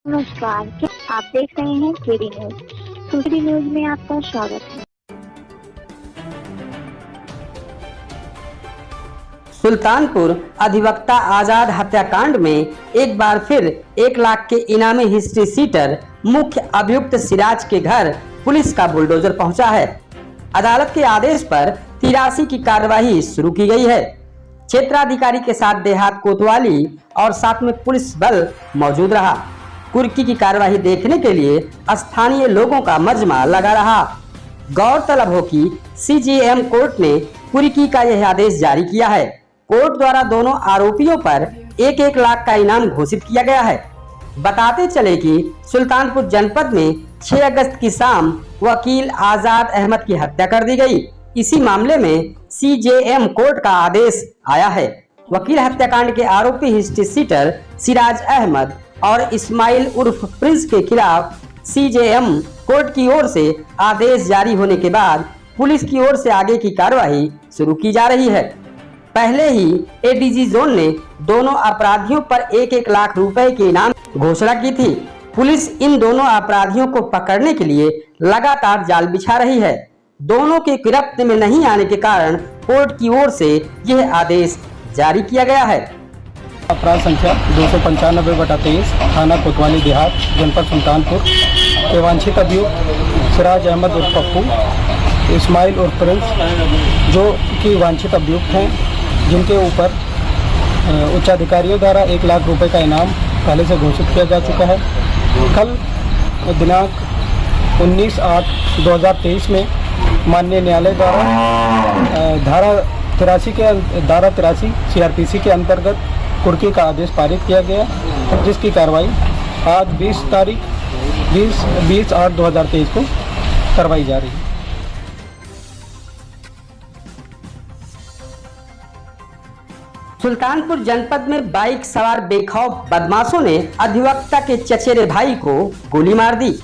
नमस्कार, क्या आप देख रहे हैं केडी न्यूज। केडी न्यूज में आपका स्वागत है। सुल्तानपुर अधिवक्ता आजाद हत्याकांड में एक बार फिर 1 लाख के इनामी हिस्ट्री सीटर मुख्य अभियुक्त सिराज के घर पुलिस का बुलडोजर पहुंचा है। अदालत के आदेश पर 83 की कार्यवाही शुरू की गई है। क्षेत्राधिकारी के साथ देहात कोतवाली और साथ में पुलिस बल मौजूद रहा। कुर्की की कार्यवाही देखने के लिए स्थानीय लोगों का मजमा लगा रहा। गौरतलब हो कि सीजेएम कोर्ट ने कुर्की का यह आदेश जारी किया है। कोर्ट द्वारा दोनों आरोपियों पर 1-1 लाख का इनाम घोषित किया गया है। बताते चले कि सुल्तानपुर जनपद में 6 अगस्त की शाम वकील आजाद अहमद की हत्या कर दी गई। इसी मामले में सीजेएम कोर्ट का आदेश आया है। वकील हत्याकांड के आरोपी हिस्ट्री सीटर सिराज अहमद और इस्माइल उर्फ प्रिंस के खिलाफ सीजेएम कोर्ट की ओर से आदेश जारी होने के बाद पुलिस की ओर से आगे की कार्यवाही शुरू की जा रही है। पहले ही एडीजी जोन ने दोनों अपराधियों पर 1-1 लाख रुपए के इनाम घोषणा की थी। पुलिस इन दोनों अपराधियों को पकड़ने के लिए लगातार जाल बिछा रही है। दोनों के गिरफ्त में नहीं आने के कारण कोर्ट की ओर से यह आदेश जारी किया गया है। अपराध संख्या 295/23 थाना कोतवाली देहात जनपद सुल्तानपुर के वांछित अभियुक्त सिराज अहमद उर्फ पप्पू, इस्माइल उर्फ प्रिंस जो कि वांछित अभियुक्त हैं, जिनके ऊपर उच्चाधिकारियों द्वारा 1 लाख रुपए का इनाम पहले से घोषित किया जा चुका है। कल दिनांक 19/8/2023 में माननीय न्यायालय द्वारा धारा 83 CRPC के अंतर्गत कुर्की का आदेश पारित किया गया, जिसकी कार्रवाई आज 20/8/2023 को करवाई जा रही है। सुल्तानपुर जनपद में बाइक सवार बेखौफ बदमाशों ने अधिवक्ता के चचेरे भाई को गोली मार दी।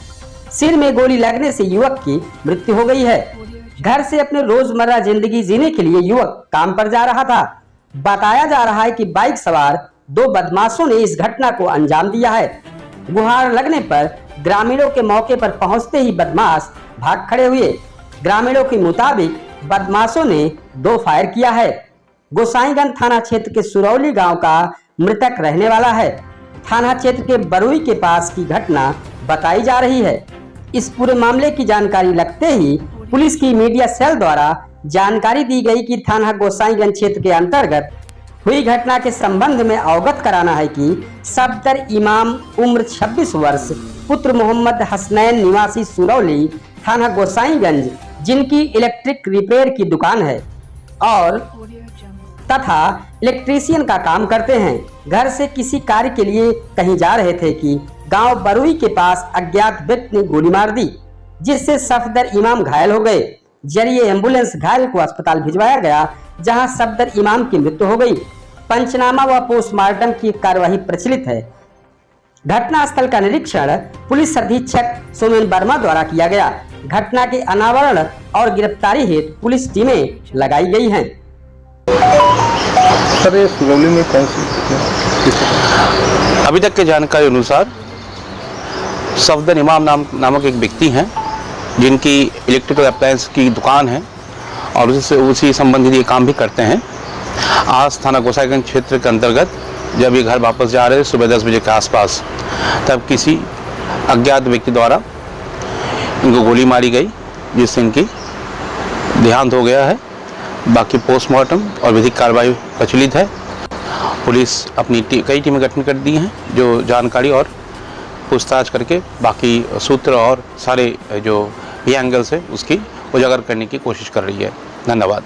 सिर में गोली लगने से युवक की मृत्यु हो गई है। घर से अपने रोजमर्रा जिंदगी जीने के लिए युवक काम पर जा रहा था। बताया जा रहा है कि बाइक सवार 2 बदमाशों ने इस घटना को अंजाम दिया है। गुहार लगने पर ग्रामीणों के मौके पर पहुंचते ही बदमाश भाग खड़े हुए। ग्रामीणों के मुताबिक बदमाशों ने 2 फायर किया है। गोसाईगंज थाना क्षेत्र के सुरौली गांव का मृतक रहने वाला है। थाना क्षेत्र के बरुई के पास की घटना बताई जा रही है। इस पूरे मामले की जानकारी लगते ही पुलिस की मीडिया सेल द्वारा जानकारी दी गई कि थाना गोसाईगंज क्षेत्र के अंतर्गत हुई घटना के संबंध में अवगत कराना है कि सफदर इमाम उम्र 26 वर्ष पुत्र मोहम्मद हसनैन निवासी सुरौली थाना गोसाईगंज, जिनकी इलेक्ट्रिक रिपेयर की दुकान है और तथा इलेक्ट्रीशियन का काम करते हैं, घर से किसी कार्य के लिए कहीं जा रहे थे कि गांव बरुई के पास अज्ञात व्यक्ति ने गोली मार दी, जिससे सफदर इमाम घायल हो गए। जरिए एम्बुलेंस घायल को अस्पताल भिजवाया गया, जहां सफदर इमाम की मृत्यु हो गई। पंचनामा व पोस्टमार्टम की कार्यवाही प्रचलित है। घटना स्थल का निरीक्षण पुलिस अधीक्षक सोमेन वर्मा द्वारा किया गया। घटना के अनावरण और गिरफ्तारी हेतु पुलिस टीमें लगाई गई हैं। सर, ये सुरौली में कौन सी अभी तक के जानकारी अनुसार सफदर इमाम नामक एक व्यक्ति हैं, जिनकी इलेक्ट्रिकल अप्लायंस की दुकान है और उसी संबंधित ये काम भी करते हैं। आज थाना गोसाईगंज क्षेत्र के अंतर्गत जब ये घर वापस जा रहे सुबह 10 बजे के आसपास, तब किसी अज्ञात व्यक्ति द्वारा इनको गोली मारी गई, जिससे इनकी देहांत हो गया है। बाकी पोस्टमार्टम और विधिक कार्रवाई प्रचलित है। पुलिस अपनी कई टीमें गठन कर दी हैं, जो जानकारी और पूछताछ करके बाकी सूत्र और सारे जो भी एंगल्स है उसकी उजागर करने की कोशिश कर रही है। धन्यवाद।